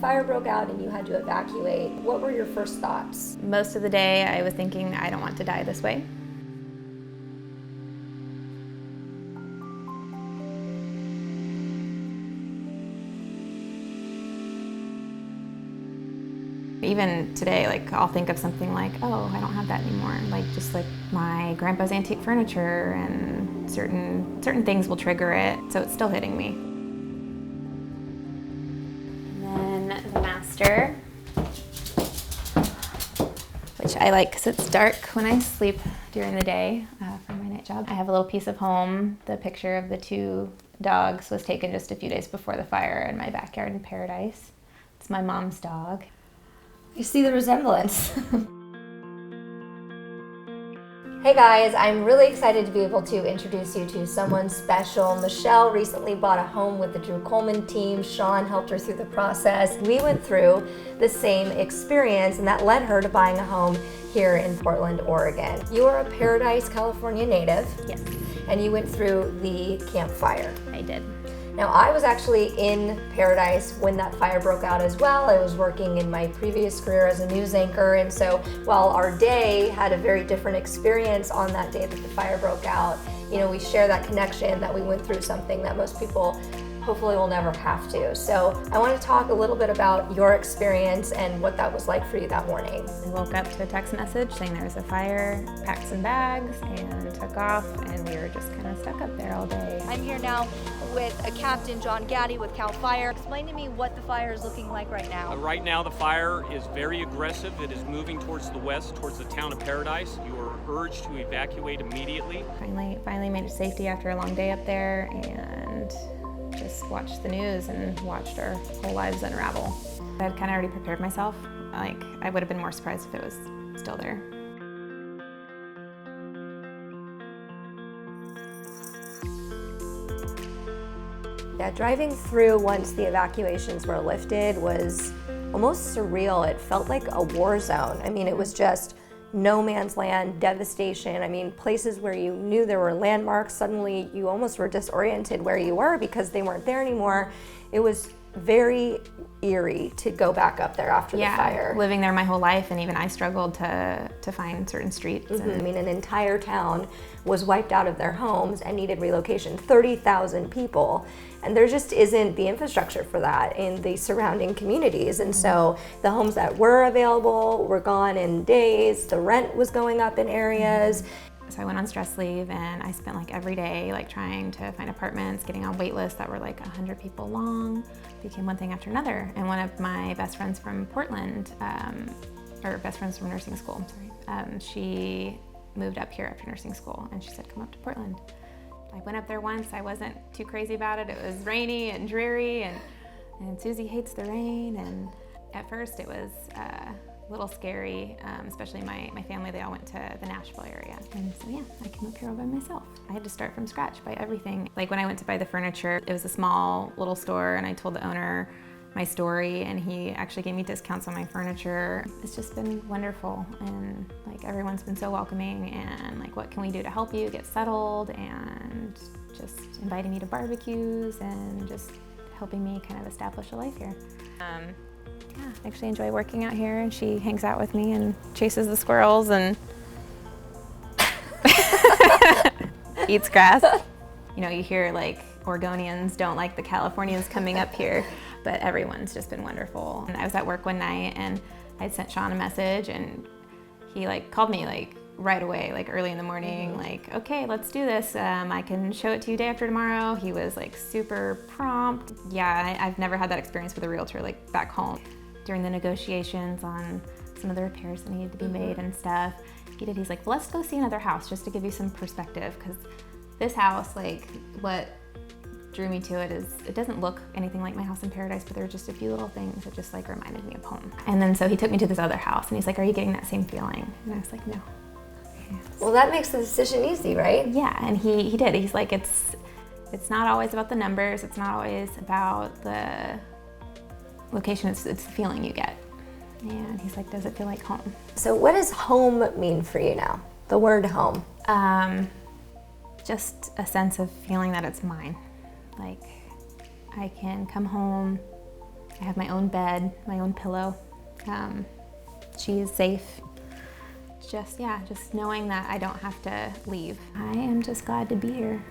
fire broke out and you had to evacuate, what were your first thoughts? Most of the day I was thinking, I don't want to die this way. Even today, like I'll think of something like, oh, I don't have that anymore. Like just like my grandpa's antique furniture and certain things will trigger it, so it's still hitting me. And then the master, which I like because it's dark when I sleep during the day for my night job. I have a little piece of home. The picture of the 2 dogs was taken just a few days before the fire in my backyard in Paradise. It's my mom's dog. You see the resemblance. Hey guys, I'm really excited to be able to introduce you to someone special. Michelle recently bought a home with the Drew Coleman team. Sean helped her through the process. We went through the same experience, and that led her to buying a home here in Portland, Oregon. You are a Paradise, California native. Yes. And you went through the Camp Fire. I did. Now, I was actually in Paradise when that fire broke out as well. I was working in my previous career as a news anchor, and so while our day had a very different experience on that day that the fire broke out, you know, we share that connection that we went through something that most people hopefully will never have to. So I want to talk a little bit about your experience and what that was like for you that morning. I woke up to a text message saying there was a fire, packed some bags, and took off, and we were just kind of stuck up there all day. I'm here now with a Captain John Gaddy with CAL FIRE. Explain to me what the fire is looking like right now. Right now the fire is very aggressive. It is moving towards the west, towards the town of Paradise. You are urged to evacuate immediately. Finally made it to safety after a long day up there, and just watched the news and watched our whole lives unravel. I'd kind of already prepared myself. Like, I would have been more surprised if it was still there. Yeah, driving through once the evacuations were lifted was almost surreal. It felt like a war zone. I mean, it was just no man's land, devastation. I mean, places where you knew there were landmarks, suddenly you almost were disoriented where you were because they weren't there anymore. It was very eerie to go back up there after the fire. Living there my whole life, and even I struggled to find certain streets. I mean, an entire town was wiped out of their homes and needed relocation. 30,000 people. And there just isn't the infrastructure for that in the surrounding communities. And so the homes that were available were gone in days. The rent was going up in areas. So I went on stress leave, and I spent like every day like trying to find apartments, getting on wait lists that were like 100 people long. Became one thing after another. And one of my best friends from Portland, or best friends from nursing school, she moved up here after nursing school, and she said, come up to Portland. I went up there once. I wasn't too crazy about it. It was rainy and dreary, and Susie hates the rain. And at first it was a little scary, especially my family. They all went to the Nashville area. And so yeah, I came up here all by myself. I had to start from scratch, buy everything. Like when I went to buy the furniture, it was a small little store, and I told the owner my story, and he actually gave me discounts on my furniture. It's just been wonderful, and like everyone's been so welcoming, and like what can we do to help you get settled, and just inviting me to barbecues and just helping me kind of establish a life here. Yeah, I actually enjoy working out here, and she hangs out with me and chases the squirrels and eats grass. You know, you hear like Oregonians don't like the Californians coming up here, but everyone's just been wonderful. And I was at work one night, and I'd sent Sean a message, and he like called me like right away, like early in the morning, like, okay, let's do this. I can show it to you day after tomorrow. He was like super prompt. Yeah, I've never had that experience with a realtor like back home. During the negotiations on some of the repairs that needed to be made and stuff, he's like, well, let's go see another house just to give you some perspective, because this house, like what drew me to it is it doesn't look anything like my house in Paradise, but there are just a few little things that just like reminded me of home. And then so he took me to this other house, and he's like, are you getting that same feeling? And I was like, no. Well, that makes the decision easy, right? Yeah, and he did. He's like, it's not always about the numbers. It's not always about the location. It's the feeling you get. And he's like, does it feel like home? So what does home mean for you now? The word home. Just a sense of feeling that it's mine. Like I can come home I have my own bed, my own pillow. She's safe. Just knowing that I don't have to leave. I am just glad to be here.